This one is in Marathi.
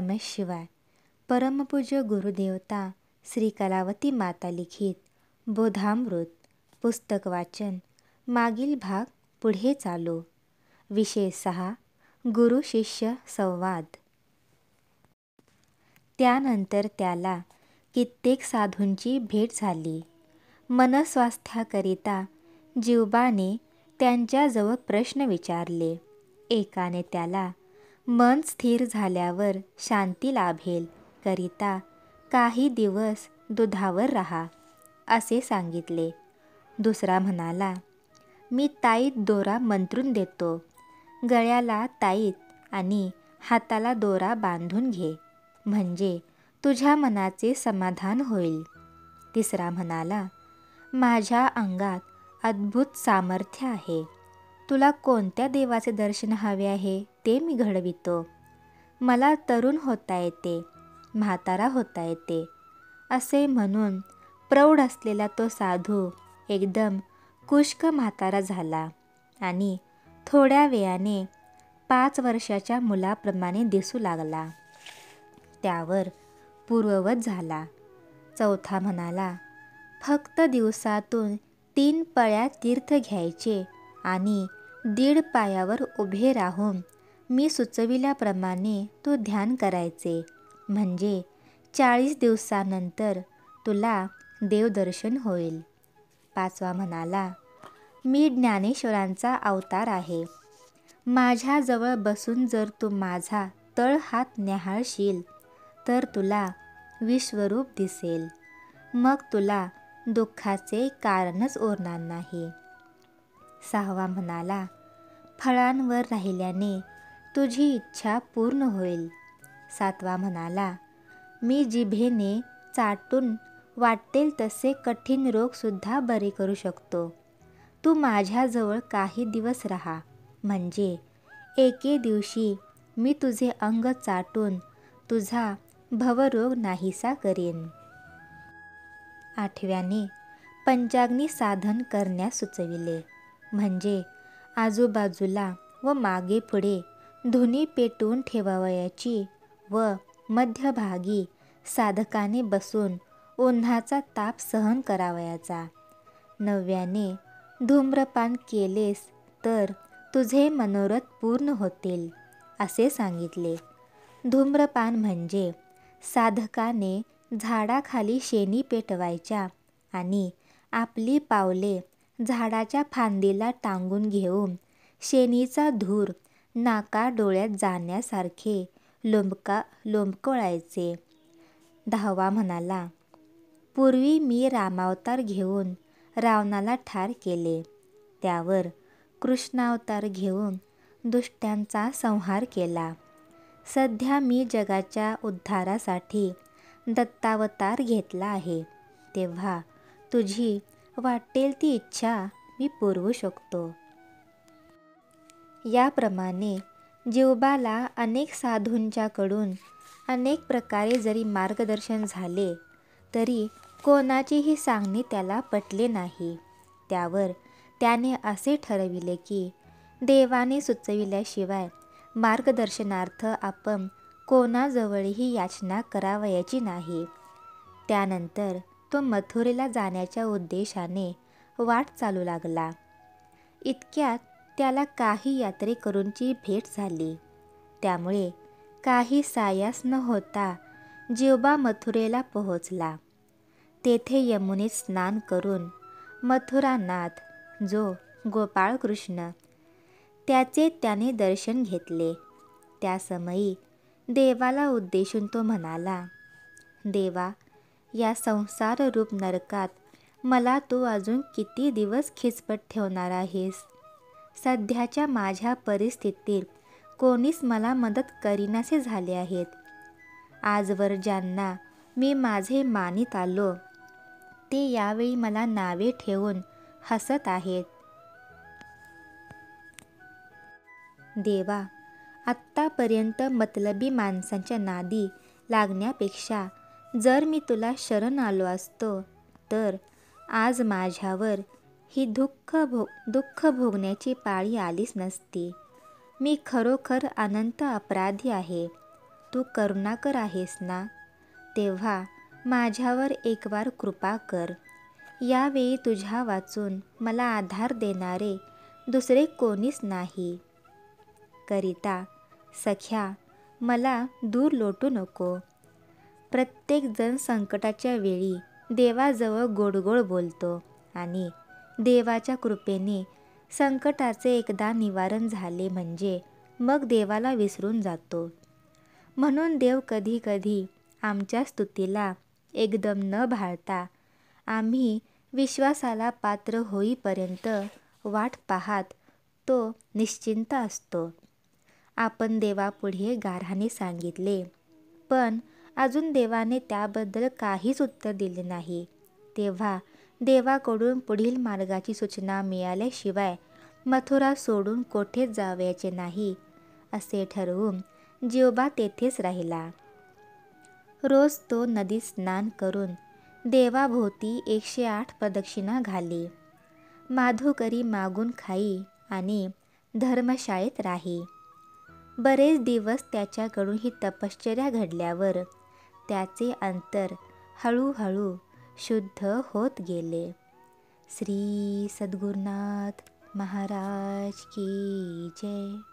नमः शिवाय. परमपूज्य गुरुदेवता श्री कलावती माता लिखित बोधामृत पुस्तक वाचन. मागील भाग पुढे चालू. विषय 6. गुरु शिष्य संवाद. त्यानंतर त्याला कित्येक साधूंची भेट झाली. मनस्वास्थ्याकरिता जिवबाने त्यांच्याजवळ प्रश्न विचारले. एकाने त्याला मन स्थिर झाल्यावर शांती लाभेल करिता काही दिवस दुधावर राहा असे सांगितले. दुसरा म्हणाला, मी ताईत दोरा मंत्रून देतो, गळ्याला ताईत आणि हाताला दोरा बांधून घे, म्हणजे तुझ्या मनाचे समाधान होईल. तिसरा म्हणाला, माझ्या अंगात अद्भुत सामर्थ्य आहे, तुला कोणत्या देवाचे दर्शन हवे आहे ते मी घडवितो. मला तरुण होता येते, म्हातारा होता येते असे म्हणून प्रौढ असलेला तो साधू एकदम कुष्क म्हातारा झाला आणि थोड्या वेळाने 5 वर्षाच्या मुलाप्रमाणे दिसू लागला. त्यावर पूर्ववत झाला. चौथा म्हणाला, फक्त दिवसातून 3 पळ्या तीर्थ घ्यायचे आणि 1.5 पायावर उभे राहून मी सुचविल्याप्रमाणे तू ध्यान करायचे, म्हणजे 40 दिवसानंतर तुला देवदर्शन होईल. पाचवा म्हणाला, मी ज्ञानेश्वरांचा अवतार आहे, माझ्याजवळ बसून जर तू माझा तळहात न्याहाळशील तर तुला विश्वरूप दिसेल, मग तुला दुःखाचे कारणच उरणार नाही. सहावा म्हणाला, फळांवर राहिल्याने तुझी इच्छा पूर्ण होईल. सातवा म्हणाला, मी जिभेने चाटून वाटेल तसे कठीण रोगसुद्धा बरे करू शकतो. तू माझ्याजवळ काही दिवस राहा, म्हणजे एके दिवशी मी तुझे अंग चाटून तुझा भवरोग नाहीसा करीन. आठव्याने पंचाग्नी साधन करण्यास सुचविले, म्हणजे आजूबाजूला व मागे पुढे धुनी पेटवून ठेवावयाची व मध्यभागी साधकाने बसून उन्हाचा ताप सहन करावयाचा. नवव्याने धूम्रपान केलेस तर तुझे मनोरथ पूर्ण होतील असे सांगितले. धूम्रपान म्हणजे साधकाने झाडाखाली शेणी पेटवायच्या आणि आपली पावले झाडाच्या फांदीला टांगून घेऊन शेणीचा धूर नाकाडोळ्यात जाण्यासारखे लोंबकळायचे. 10वा म्हणाला, पूर्वी मी रामावतार घेऊन रावणाला ठार केले, त्यावर कृष्णावतार घेऊन दुष्टांचा संहार केला. सध्या मी जगाच्या उद्धारासाठी दत्तावतार घेतला आहे, तेव्हा तुझी वाटेल ती इच्छा मी पुरवू शकतो. याप्रमाणे जिवबाला अनेक साधूंच्याकडून अनेक प्रकारे जरी मार्गदर्शन झाले तरी कोणाचेही सांगणे त्याला पटले नाही. त्यावर त्याने असे ठरविले की देवाने सुचविल्याशिवाय मार्गदर्शनार्थ आपण कोणाजवळही याचना करावयाची नाही. त्यानंतर तो मथुरेला जाण्याच्या उद्देशाने वाट चालू लागला. इतक्यात त्याला काही यात्रेकरूंची भेट झाली. त्यामुळे काही सायास न होता जिवबा मथुरेला पोहोचला. तेथे यमुनेत स्नान करून मथुरानाथ जो गोपाळकृष्ण त्याचे त्याने दर्शन घेतले. त्या समयी देवाला उद्देशून तो म्हणाला, देवा, या संसाररूप नरकात मला तू अजून किती दिवस खिचपट ठेवणार आहेस? सध्याच्या माझ्या परिस्थितीत कोणीच मला मदत करीनासे झाले आहेत. आजवर ज्यांना मी माझे मानित आलो ते यावेळी मला नावे ठेवून हसत आहेत. देवा, आत्तापर्यंत मतलबी माणसांच्या नादी लागण्यापेक्षा जर मी तुला शरण आलो असतो तर आज माझ्यावर ही दुःख भोगण्याची पाळी आलीच नसती. मी खरोखर अनंत अपराधी आहे. तू करुणाकर आहेस ना, तेव्हा माझ्यावर एक वार कृपा कर. यावेळी तुझ्या वाचून मला आधार देणारे दुसरे कोणीच नाही. करिता सख्या, मला दूर लोटू नको. प्रत्येकजण संकटाच्या वेळी देवाजवळ गोडगोड बोलतो आणि देवाच्या कृपेने संकटाचे एकदा निवारण झाले म्हणजे मग देवाला विसरून जातो. म्हणून देव कधी कधी आमच्या स्तुतीला एकदम न भाळता आम्ही विश्वासाला पात्र होईपर्यंत वाट पाहत तो निश्चिंत असतो. आपण देवापुढे गाऱ्हाणे सांगितले, पण अजून देवाने त्याबद्दल काहीच उत्तर दिले नाही. तेव्हा देवाकडून पुढील मार्गाची सूचना मिळाल्याशिवाय मथुरा सोडून कोठेच जावयाचे नाही असे ठरवून जिवबा तेथेच राहिला. रोज तो नदीत स्नान करून देवाभोवती 108 प्रदक्षिणा घाली. माधुकरी मागून खाई आणि धर्मशाळेत राही. बरेच दिवस त्याच्याकडून ही तपश्चर्या घडल्यावर त्याचे अंतर हळूहळू शुद्ध होत गेले. श्री सद्गुरुनाथ महाराज की जय.